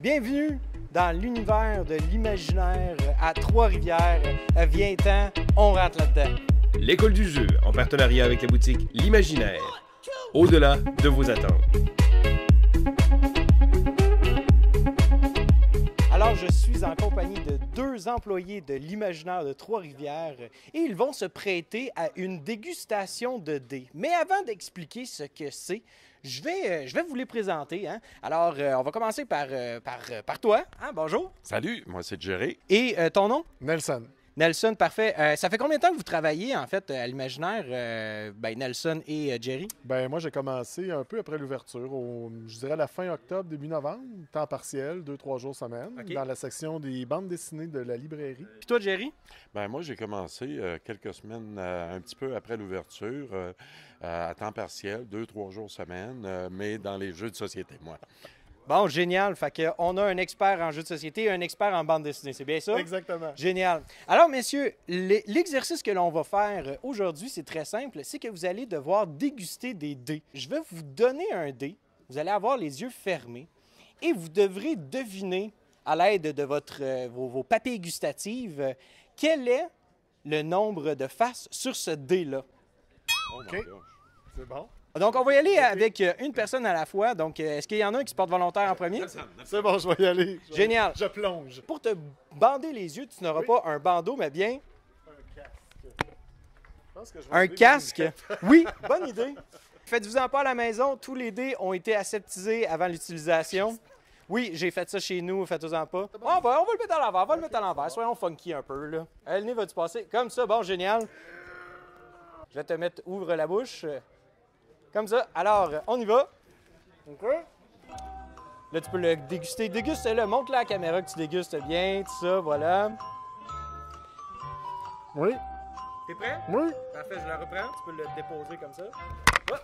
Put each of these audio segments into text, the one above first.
Bienvenue dans l'univers de l'imaginaire à Trois-Rivières. Viens-t'en, on rentre là-dedans. L'école du jeu, en partenariat avec la boutique L'Imaginaire. Au-delà de vos attentes. Alors, je suis en compagnie de deux employés de l'Imaginaire de Trois-Rivières et ils vont se prêter à une dégustation de dés. Mais avant d'expliquer ce que c'est, je vais vous les présenter. Hein? Alors, on va commencer par toi. Hein? Bonjour. Salut, moi c'est Jerry. Et ton nom? Nelson. Nelson, parfait. Ça fait combien de temps que vous travaillez, en fait, à l'Imaginaire, Nelson et Jerry? Ben moi, j'ai commencé un peu après l'ouverture, je dirais la fin octobre, début novembre, temps partiel, 2-3 jours semaine, OK. dans la section des bandes dessinées de la librairie. Puis toi, Jerry? Ben moi j'ai commencé quelques semaines, un petit peu après l'ouverture, à temps partiel, 2-3 jours semaine, mais dans les jeux de société, moi. Bon, génial. Fait qu'on a un expert en jeux de société et un expert en bande dessinée. C'est bien ça? Exactement. Génial. Alors, messieurs, l'exercice que l'on va faire aujourd'hui, c'est très simple. C'est que vous allez devoir déguster des dés. Je vais vous donner un dé. Vous allez avoir les yeux fermés et vous devrez deviner, à l'aide de vos papilles gustatives, quel est le nombre de faces sur ce dé-là. Oh my OK. gosh. C'est bon? Donc, on va y aller avec une personne à la fois. Donc, est-ce qu'il y en a un qui se porte volontaire en premier? C'est bon, je vais y aller. Génial. Je plonge. Pour te bander les yeux, tu n'auras pas un bandeau, mais bien Un casque. Je pense que je vais un enlever casque. mes lunettes. Oui, bonne idée. Faites-vous-en pas à la maison. Tous les dés ont été aseptisés avant l'utilisation. Oui, j'ai fait ça chez nous. Faites-vous-en pas. On va le mettre à l'envers. On va le mettre à l'envers. Soyons funky un peu, là. Le nez va-tu passer? Comme ça. Bon, génial. Je vais te mettre... Ouvre la bouche. Comme ça. Alors, on y va. OK. Là, tu peux le déguster. Déguste-le. Montre-le à la caméra que tu dégustes bien. Tout ça, voilà. Oui. T'es prêt? Oui. Parfait, je le reprends. Tu peux le déposer comme ça. Hop.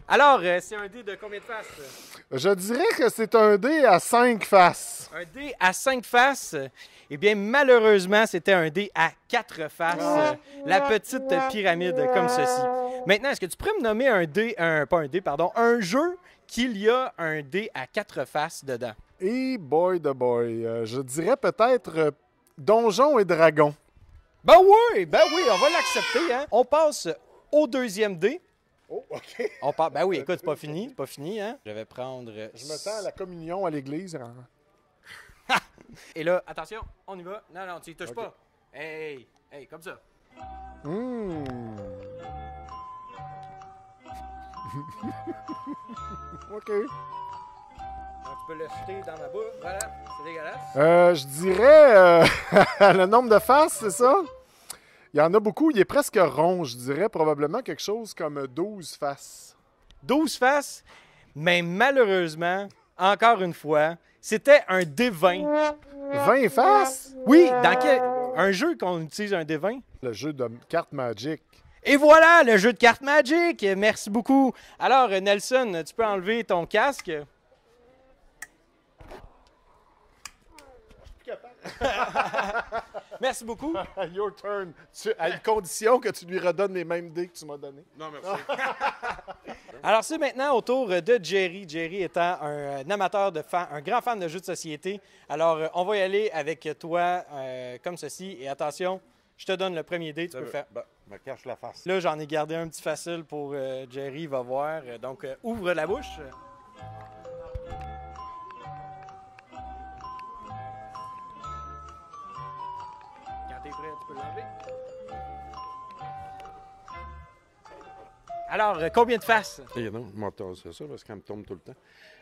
Alors, c'est un dé de combien de faces? Je dirais que c'est un dé à 5 faces. Un dé à 5 faces? Eh bien, malheureusement, c'était un dé à 4 faces. La petite pyramide, comme ceci. Maintenant, est-ce que tu pourrais me nommer un jeu qu'il y a un dé à 4 faces dedans? Et boy de boy, je dirais peut-être Donjons et Dragons. Ben oui, on va l'accepter. Hein? On passe au deuxième dé. Oh, OK. Ben oui, écoute, c'est pas fini, hein? Je vais prendre... Je me sens à la communion à l'église. Et là, attention, on y va. Non, tu y touches OK. pas. Hey, comme ça. Mmh. OK. Donc, tu peux le jeter dans ma bouche. Voilà, c'est dégueulasse. Je dirais le nombre de faces, c'est ça? Il y en a beaucoup. Il est presque rond. Je dirais probablement quelque chose comme 12 faces. 12 faces, mais malheureusement, encore une fois, c'était un D20. 20 faces? Oui, un jeu qu'on utilise un D20. Le jeu de cartes Magic. Et voilà, le jeu de cartes Magic. Merci beaucoup. Alors, Nelson, tu peux enlever ton casque. Merci beaucoup. Your turn. À une condition que tu lui redonnes les mêmes dés que tu m'as donnés. Non, merci. Alors, c'est maintenant au tour de Jerry. Jerry étant un amateur un grand fan de jeux de société. Alors, on va y aller avec toi comme ceci. Et attention, je te donne le premier dé, tu peux faire. Ben, me cache la face. Là, j'en ai gardé un petit facile pour Jerry, il va voir. Donc, ouvre la bouche. Quand t'es prêt, tu peux l'enlever. Alors, combien de faces? Et non, moi, c'est ça, parce qu'elle me tombe tout le temps.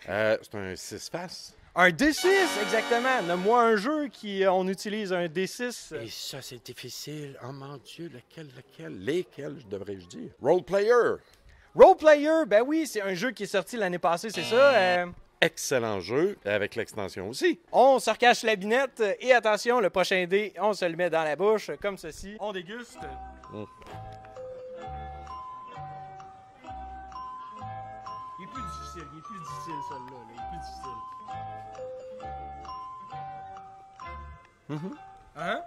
C'est un 6 faces. Un D6, exactement. Nomme-moi un jeu on utilise un D6. Et ça, c'est difficile. Oh mon Dieu, lesquels, devrais-je dire? Role player. Role Player, ben oui, c'est un jeu qui est sorti l'année passée, c'est ça? Excellent jeu, avec l'extension aussi. On se recache la binette et attention, le prochain dé, on se le met dans la bouche, comme ceci. On déguste. Mm. Il est plus difficile, celui-là. Il est plus difficile. Hein?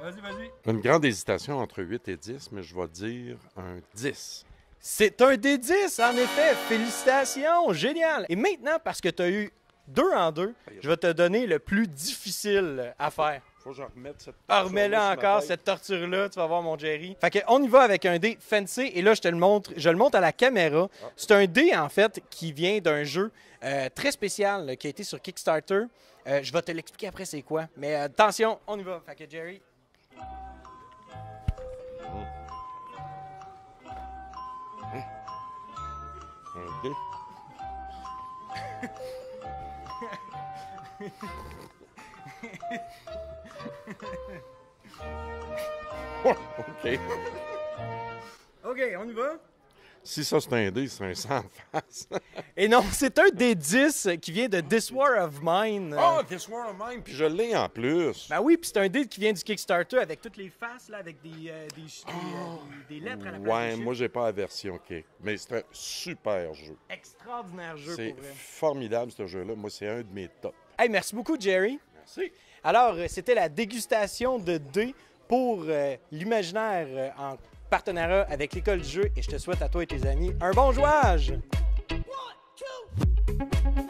Vas-y. Une grande hésitation entre 8 et 10, mais je vais dire un 10. C'est un D10, en effet. Félicitations, génial. Et maintenant, parce que tu as eu 2 en 2, je vais te donner le plus difficile à faire. Faut que je remette cette Remets-la encore, cette torture-là, tu vas voir, mon Jerry. Fait que on y va avec un dé fancy, et là, je te le montre. Je le montre à la caméra. C'est un dé, en fait, qui vient d'un jeu très spécial qui a été sur Kickstarter. Je vais te l'expliquer après c'est quoi. Mais attention, on y va. Fait que Jerry... Un dé. OK. OK, on y va? Si ça, c'est un dé, c'est un 100 en face. Et non, c'est un des 10 qui vient de This War of Mine. Oh, This War of Mine, puis je l'ai en plus. Ben oui, puis c'est un dé qui vient du Kickstarter avec toutes les faces, là, avec des lettres à la place Ouais, des moi, chiffres. j'ai pas aversion, OK. Mais c'est un super jeu. Extraordinaire jeu, C'est pour vrai. formidable, ce jeu-là. Moi, c'est un de mes tops. Hey, merci beaucoup, Jerry. Merci. Alors, c'était la dégustation de dés pour l'imaginaire en partenariat avec l'École du jeu. Et je te souhaite à toi et tes amis un bon jouage! 1, 2